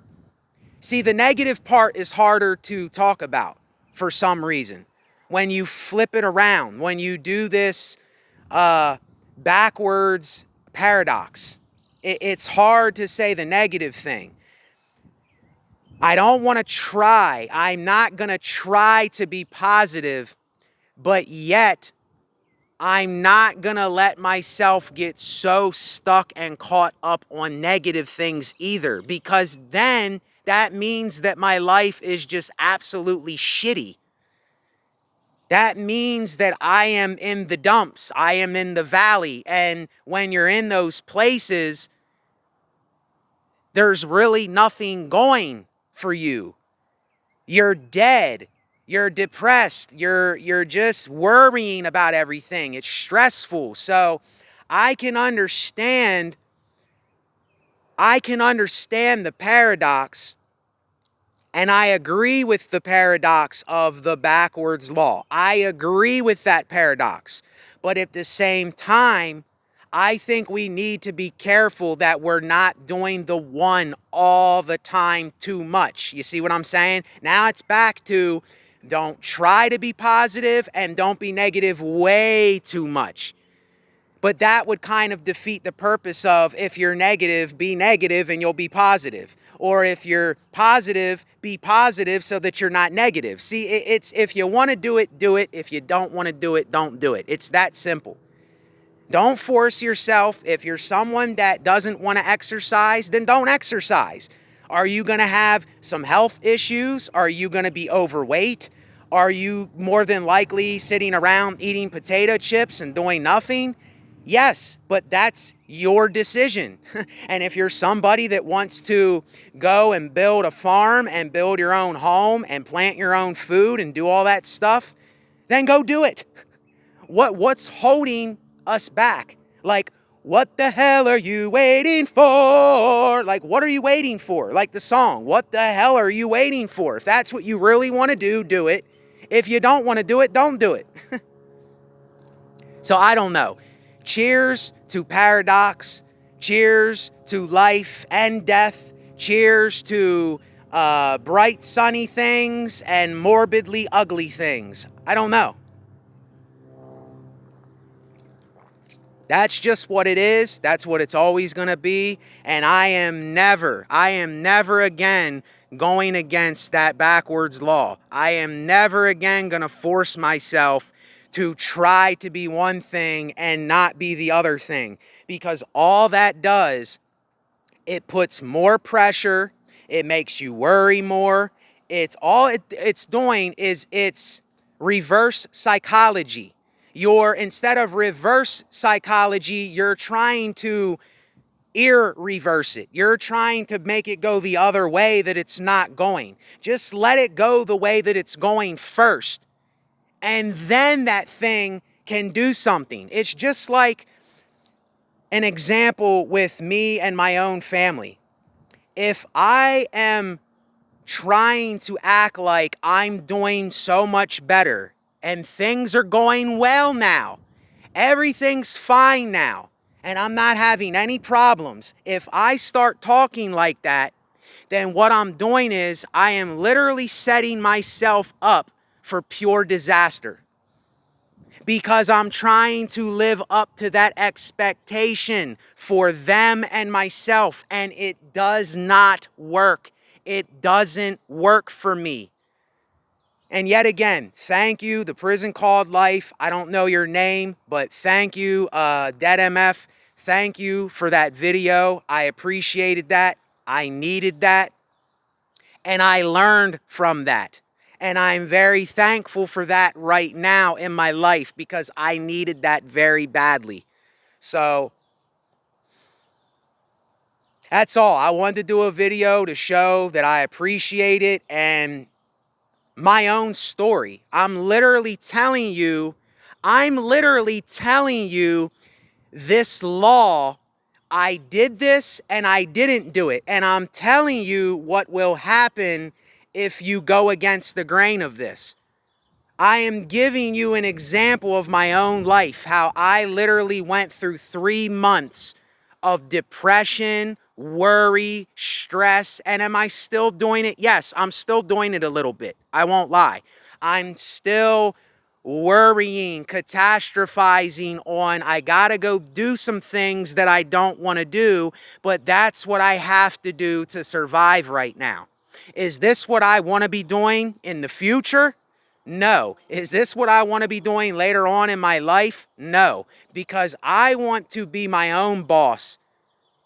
See, the negative part is harder to talk about for some reason. When you flip it around, when you do this backwards paradox, it's hard to say the negative thing. I don't want to try. I'm not going to try to be positive, but yet I'm not going to let myself get so stuck and caught up on negative things either, because then that means that my life is just absolutely shitty. That means that I am in the dumps. I am in the valley. And when you're in those places, there's really nothing going for you. You're dead. You're depressed. You're just worrying about everything. It's stressful. So I can understand the paradox, and I agree with the paradox of the backwards law. I agree with that paradox. But at the same time, I think we need to be careful that we're not doing the one all the time too much. You see what I'm saying? Now it's back to, don't try to be positive and don't be negative way too much. But that would kind of defeat the purpose of, if you're negative, be negative and you'll be positive. Or if you're positive, be positive so that you're not negative. See, it's, if you want to do it, do it. If you don't want to do it, don't do it. It's that simple. Don't force yourself. If you're someone that doesn't want to exercise, then don't exercise. Are you going to have some health issues? Are you going to be overweight? Are you more than likely sitting around eating potato chips and doing nothing? Yes, but that's your decision. And if you're somebody that wants to go and build a farm and build your own home and plant your own food and do all that stuff, then go do it. What's holding us back? Like, what the hell are you waiting for? Like, what are you waiting for? Like the song, what the hell are you waiting for? If that's what you really want to do it. If you don't want to do it, don't do it. So I don't know. Cheers to paradox. Cheers to life and death. Cheers to bright sunny things and morbidly ugly things. I don't know. That's just what it is. That's what it's always going to be. And I am never again going against that backwards law. I am never again going to force myself to try to be one thing and not be the other thing. Because all that does, it puts more pressure. It makes you worry more. It's doing is it's reverse psychology. Instead of reverse psychology, you're trying to reverse it. You're trying to make it go the other way that it's not going. Just let it go the way that it's going first. And then that thing can do something. It's just like an example with me and my own family. If I am trying to act like I'm doing so much better and things are going well now, everything's fine now, and I'm not having any problems. If I start talking like that, then what I'm doing is I am literally setting myself up for pure disaster. Because I'm trying to live up to that expectation for them and myself, and it does not work. It doesn't work for me. And yet again, thank you, the prison called life. I don't know your name, but thank you, Dead MF. Thank you for that video. I appreciated that. I needed that. And I learned from that. And I'm very thankful for that right now in my life because I needed that very badly. So that's all. I wanted to do a video to show that I appreciate it and my own story. I'm literally telling you this law. I did this and I didn't do it. And I'm telling you what will happen if you go against the grain of this. I am giving you an example of my own life, how I literally went through 3 months of depression, worry, stress, and am I still doing it? Yes, I'm still doing it a little bit. I won't lie. I'm still worrying, catastrophizing on, I gotta go do some things that I don't want to do, but that's what I have to do to survive right now. Is this what I want to be doing in the future? No. Is this what I want to be doing later on in my life? No. Because I want to be my own boss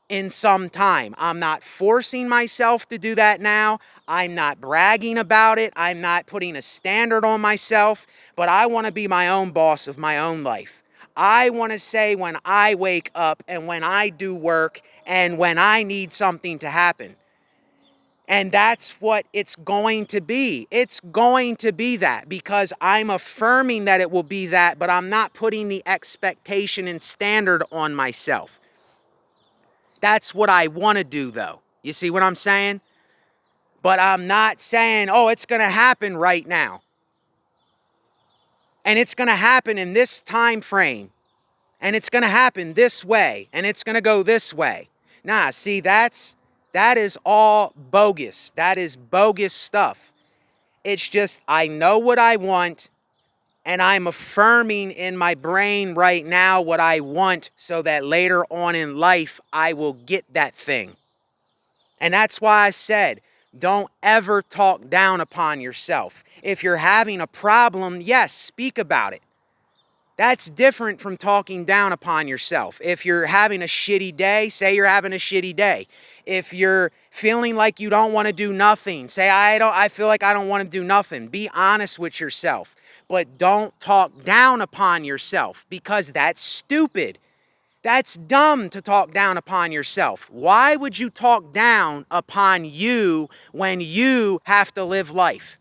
in some time. I'm not forcing myself to do that now. I'm not bragging about it. I'm not putting a standard on myself, but I want to be my own boss of my own life. I want to say when I wake up and when I do work and when I need something to happen. And that's what it's going to be. It's going to be that because I'm affirming that it will be that, but I'm not putting the expectation and standard on myself. That's what I want to do, though. You see what I'm saying? But I'm not saying, oh, it's going to happen right now. And it's going to happen in this time frame. And it's going to happen this way. And it's going to go this way. Nah, see, that is all bogus. That is bogus stuff. It's just, I know what I want, and I'm affirming in my brain right now what I want so that later on in life, I will get that thing. And that's why I said, don't ever talk down upon yourself. If you're having a problem, yes, speak about it. That's different from talking down upon yourself. If you're having a shitty day, say you're having a shitty day. If you're feeling like you don't want to do nothing, say I feel like I don't want to do nothing. Be honest with yourself, but don't talk down upon yourself, because that's stupid. That's dumb to talk down upon yourself. Why would you talk down upon you when you have to live life?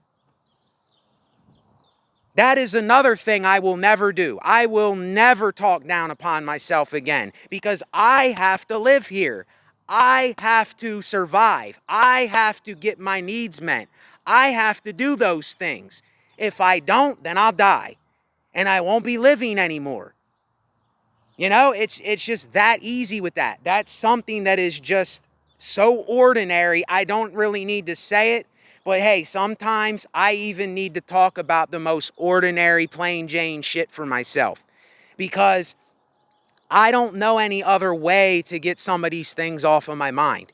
That is another thing I will never do. I will never talk down upon myself again, because I have to live here. I have to survive. I have to get my needs met. I have to do those things. If I don't, then I'll die and I won't be living anymore. You know, it's just that easy with that. That's something that is just so ordinary. I don't really need to say it. But hey, sometimes I even need to talk about the most ordinary, plain Jane shit for myself, because I don't know any other way to get some of these things off of my mind,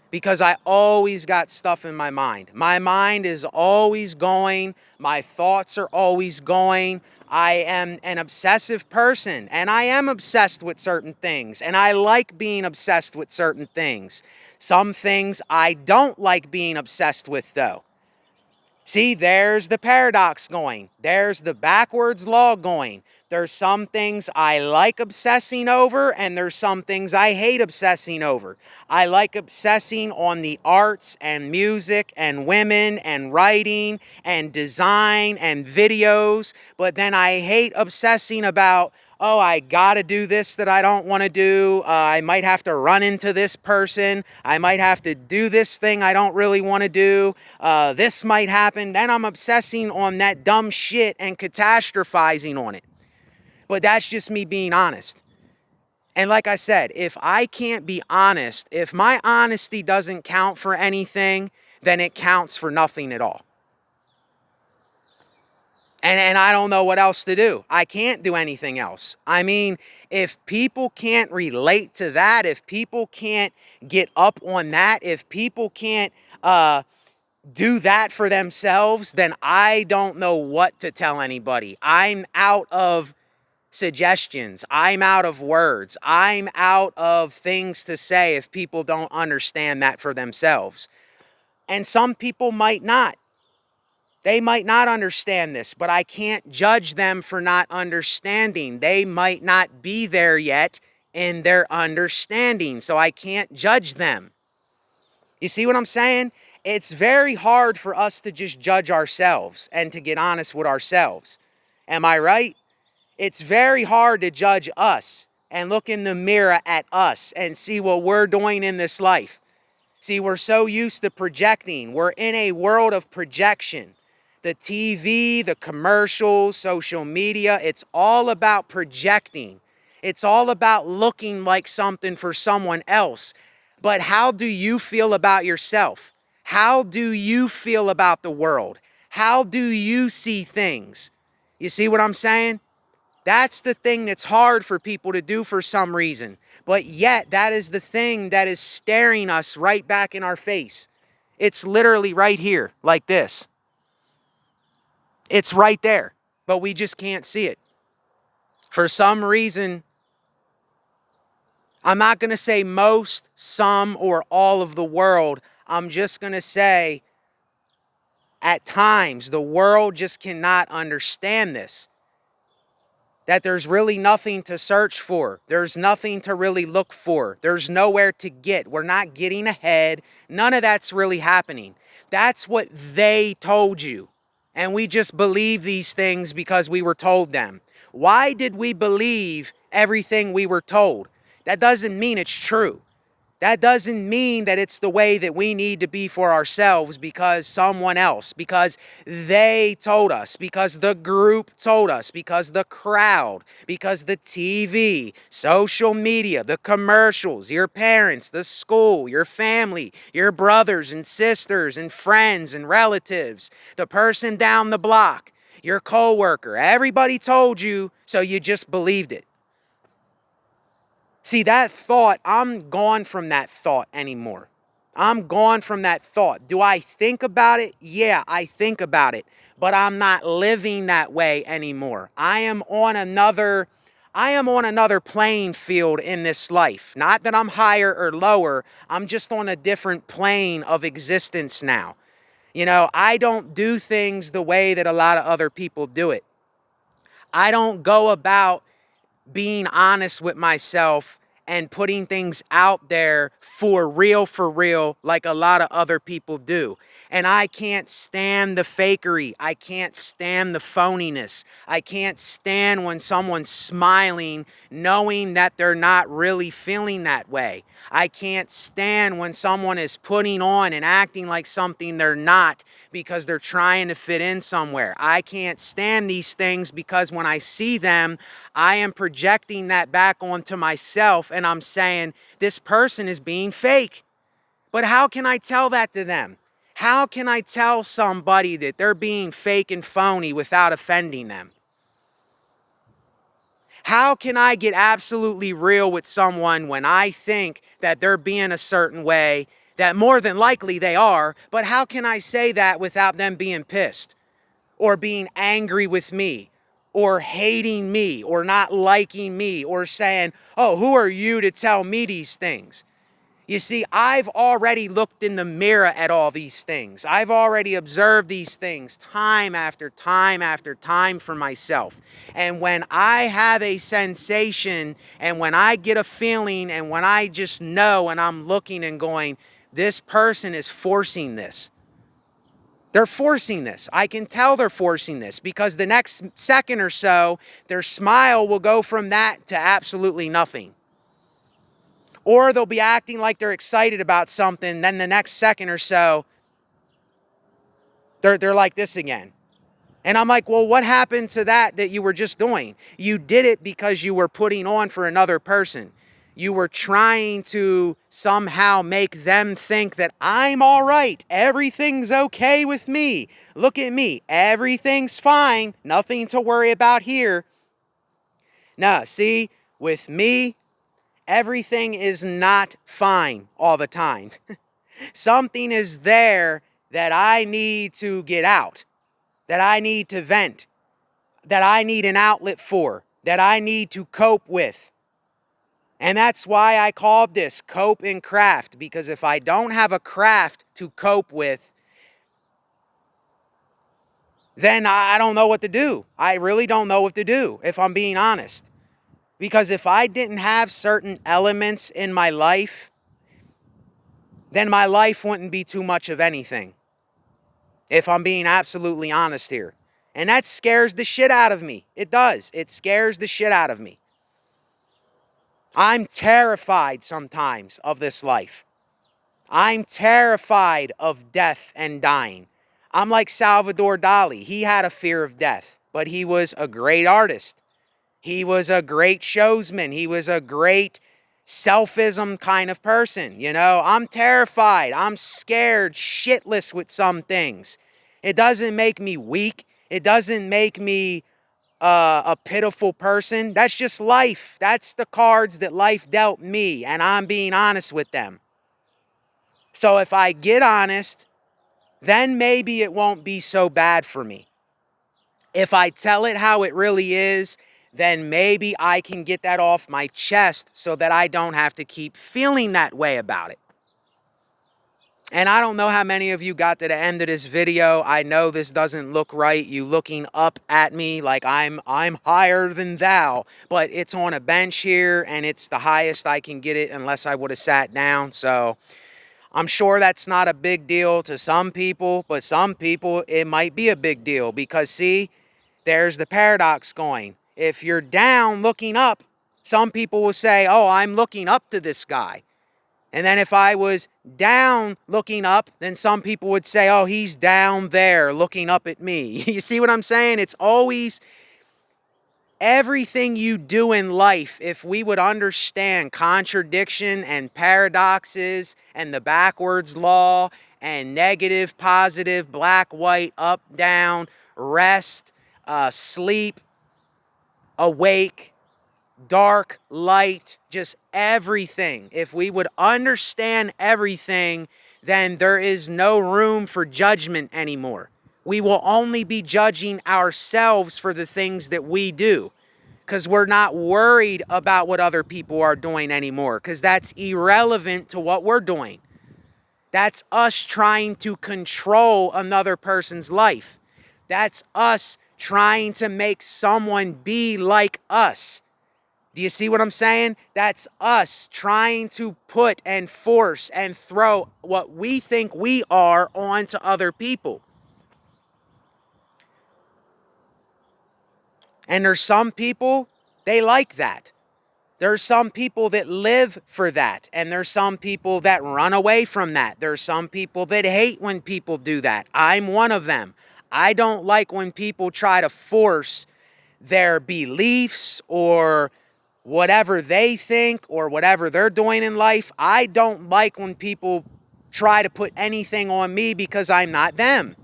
because I always got stuff in my mind. My mind is always going. My thoughts are always going. I am an obsessive person, and I am obsessed with certain things, and I like being obsessed with certain things. Some things I don't like being obsessed with, though. See, there's the paradox going. There's the backwards law going. There's some things I like obsessing over, and there's some things I hate obsessing over. I like obsessing on the arts and music and women and writing and design and videos, but then I hate obsessing about, oh, I gotta do this that I don't want to do. I might have to run into this person. I might have to do this thing I don't really want to do. This might happen. Then I'm obsessing on that dumb shit and catastrophizing on it. But that's just me being honest. And like I said, if I can't be honest, if my honesty doesn't count for anything, then it counts for nothing at all. And I don't know what else to do. I can't do anything else. I mean, if people can't relate to that, if people can't get up on that, if people can't do that for themselves, then I don't know what to tell anybody. I'm out of suggestions. I'm out of words. I'm out of things to say if people don't understand that for themselves. And some people might not. They might not understand this, but I can't judge them for not understanding. They might not be there yet in their understanding, so I can't judge them. You see what I'm saying? It's very hard for us to just judge ourselves and to get honest with ourselves. Am I right? It's very hard to judge us and look in the mirror at us and see what we're doing in this life. See, we're so used to projecting. We're in a world of projection. The TV, the commercials, social media, it's all about projecting. It's all about looking like something for someone else. But how do you feel about yourself? How do you feel about the world? How do you see things? You see what I'm saying? That's the thing that's hard for people to do for some reason. But yet, that is the thing that is staring us right back in our face. It's literally right here, like this. It's right there, but we just can't see it. For some reason, I'm not going to say most, some, or all of the world. I'm just going to say at times the world just cannot understand this. That there's really nothing to search for. There's nothing to really look for. There's nowhere to get. We're not getting ahead. None of that's really happening. That's what they told you. And we just believe these things because we were told them. Why did we believe everything we were told? That doesn't mean it's true. That doesn't mean that it's the way that we need to be for ourselves because someone else, because they told us, because the group told us, because the crowd, because the TV, social media, the commercials, your parents, the school, your family, your brothers and sisters and friends and relatives, the person down the block, your coworker. Everybody told you, so you just believed it. See, that thought, I'm gone from that thought anymore. I'm gone from that thought. Do I think about it? Yeah, I think about it, but I'm not living that way anymore. I am on another playing field in this life. Not that I'm higher or lower. I'm just on a different plane of existence now. You know, I don't do things the way that a lot of other people do it. I don't go about being honest with myself and putting things out there for real, like a lot of other people do. And I can't stand the fakery. I can't stand the phoniness. I can't stand when someone's smiling knowing that they're not really feeling that way. I can't stand when someone is putting on and acting like something they're not because they're trying to fit in somewhere. I can't stand these things because when I see them, I am projecting that back onto myself and I'm saying, this person is being fake. But how can I tell that to them? How can I tell somebody that they're being fake and phony without offending them? How can I get absolutely real with someone when I think that they're being a certain way, that more than likely they are, but how can I say that without them being pissed or being angry with me or hating me or not liking me or saying, oh, who are you to tell me these things? You see, I've already looked in the mirror at all these things. I've already observed these things time after time after time for myself. And when I have a sensation and when I get a feeling and when I just know and I'm looking and going, this person is forcing this. They're forcing this. I can tell they're forcing this because the next second or so, their smile will go from that to absolutely nothing. Or they'll be acting like they're excited about something, then the next second or so, they're like this again. And I'm like, well, what happened to that you were just doing? You did it because you were putting on for another person. You were trying to somehow make them think that I'm all right. Everything's okay with me. Look at me. Everything's fine. Nothing to worry about here. Now, see, with me, everything is not fine all the time. Something is there that I need to get out, that I need to vent, that I need an outlet for, that I need to cope with. And that's why I called this Cope and Craft, because if I don't have a craft to cope with, then I don't know what to do. I really don't know what to do, if I'm being honest. Because if I didn't have certain elements in my life, then my life wouldn't be too much of anything. If I'm being absolutely honest here. And that scares the shit out of me. It does. It scares the shit out of me. I'm terrified sometimes of this life. I'm terrified of death and dying. I'm like Salvador Dali. He had a fear of death, but he was a great artist. He was a great showsman. He was a great selfism kind of person. You know, I'm terrified. I'm scared shitless with some things. It doesn't make me weak. It doesn't make me a pitiful person. That's just life. That's the cards that life dealt me, and I'm being honest with them. So if I get honest, then maybe it won't be so bad for me. If I tell it how it really is, then maybe I can get that off my chest so that I don't have to keep feeling that way about it. And I don't know how many of you got to the end of this video. I know this doesn't look right. You looking up at me like I'm higher than thou. But it's on a bench here and it's the highest I can get it unless I would have sat down. So I'm sure that's not a big deal to some people, but some people it might be a big deal because see, there's the paradox going. If you're down looking up, some people will say, oh, I'm looking up to this guy. And then if I was down looking up, then some people would say, oh, he's down there looking up at me. You see what I'm saying? It's always everything you do in life. If we would understand contradiction and paradoxes and the backwards law and negative, positive, black, white, up, down, rest, sleep, awake, dark, light, just everything. If we would understand everything, then there is no room for judgment anymore. We will only be judging ourselves for the things that we do, because we're not worried about what other people are doing anymore, because that's irrelevant to what we're doing. That's us trying to control another person's life. That's us trying to make someone be like us. Do you see what I'm saying? That's us trying to put and force and throw what we think we are onto other people. And there's some people, they like that. There's some people that live for that, and there's some people that run away from that. There's some people that hate when people do that. I'm one of them. I don't like when people try to force their beliefs or whatever they think or whatever they're doing in life. I don't like when people try to put anything on me because I'm not them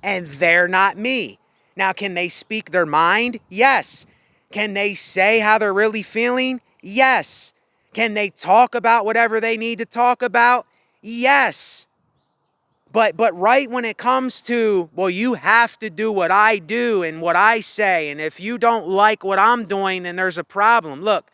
and they're not me. Now, can they speak their mind? Yes. Can they say how they're really feeling? Yes. Can they talk about whatever they need to talk about? Yes. But right when it comes to, well, you have to do what I do and what I say, and if you don't like what I'm doing, then there's a problem. Look,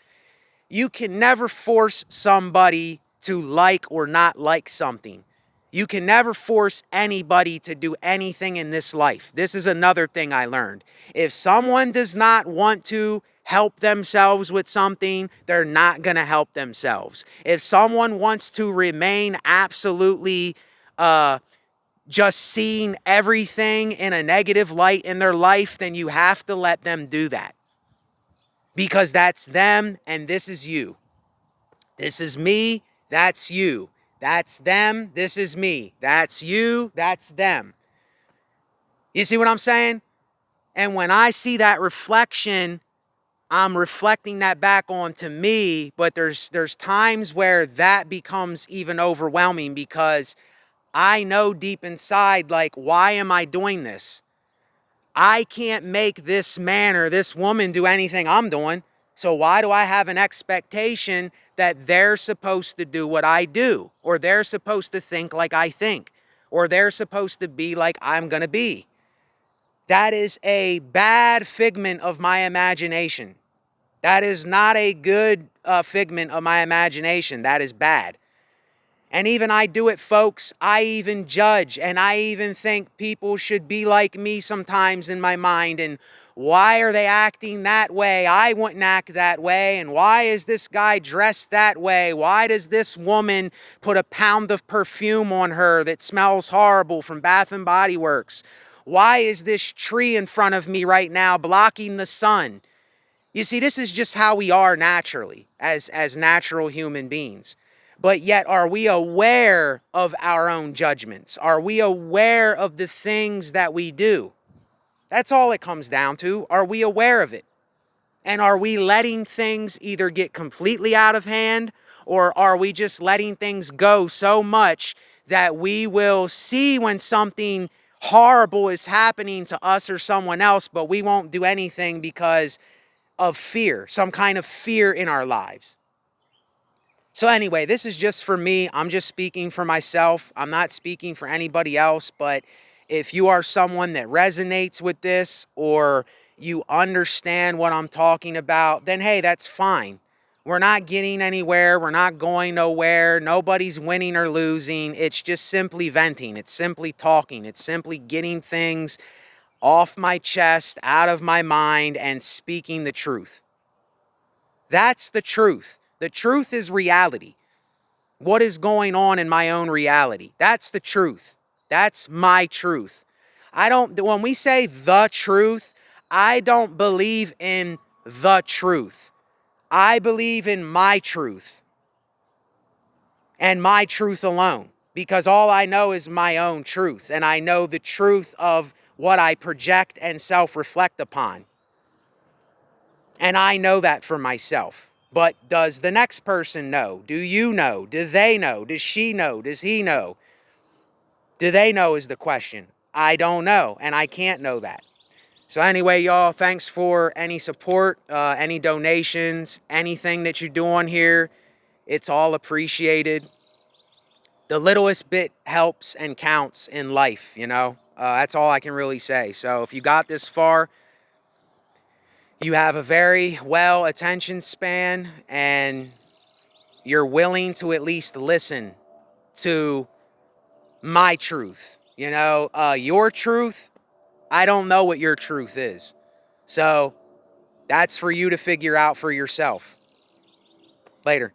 you can never force somebody to like or not like something. You can never force anybody to do anything in this life. This is another thing I learned. If someone does not want to help themselves with something, they're not going to help themselves. If someone wants to remain absolutely just seeing everything in a negative light in their life, then you have to let them do that. Because that's them and this is you. This is me, that's you. That's them, this is me. That's you, that's them. You see what I'm saying? And when I see that reflection, I'm reflecting that back onto me, but there's times where that becomes even overwhelming because I know deep inside, like, why am I doing this? I can't make this man or this woman do anything I'm doing. So why do I have an expectation that they're supposed to do what I do? Or they're supposed to think like I think? Or they're supposed to be like I'm going to be? That is a bad figment of my imagination. That is not a good figment of my imagination. That is bad. And even I do it, folks. I even judge and I even think people should be like me sometimes in my mind. And why are they acting that way? I wouldn't act that way. And why is this guy dressed that way? Why does this woman put a pound of perfume on her that smells horrible from Bath and Body Works? Why is this tree in front of me right now blocking the sun? You see, this is just how we are naturally as natural human beings. But yet, are we aware of our own judgments? Are we aware of the things that we do? That's all it comes down to. Are we aware of it? And are we letting things either get completely out of hand, or are we just letting things go so much that we will see when something horrible is happening to us or someone else, but we won't do anything because of fear, some kind of fear in our lives? So anyway, this is just for me. I'm just speaking for myself. I'm not speaking for anybody else, but if you are someone that resonates with this or you understand what I'm talking about, then hey, that's fine. We're not getting anywhere. We're not going nowhere. Nobody's winning or losing. It's just simply venting. It's simply talking. It's simply getting things off my chest, out of my mind, and speaking the truth. That's the truth. The truth is reality. What is going on in my own reality? That's the truth. That's my truth. When we say the truth, I don't believe in the truth. I believe in my truth and my truth alone, because all I know is my own truth, and I know the truth of what I project and self-reflect upon. And I know that for myself. But does the next person know? Do you know? Do they know? Does she know? Does he know? Do they know is the question. I don't know, and I can't know that. So anyway, y'all, thanks for any support, any donations, anything that you do on here. It's all appreciated. the littlest bit helps and counts in life, you know? That's all I can really say. So if you got this far, you have a very well attention span and you're willing to at least listen to my truth. You know, your truth, I don't know what your truth is. So that's for you to figure out for yourself. Later.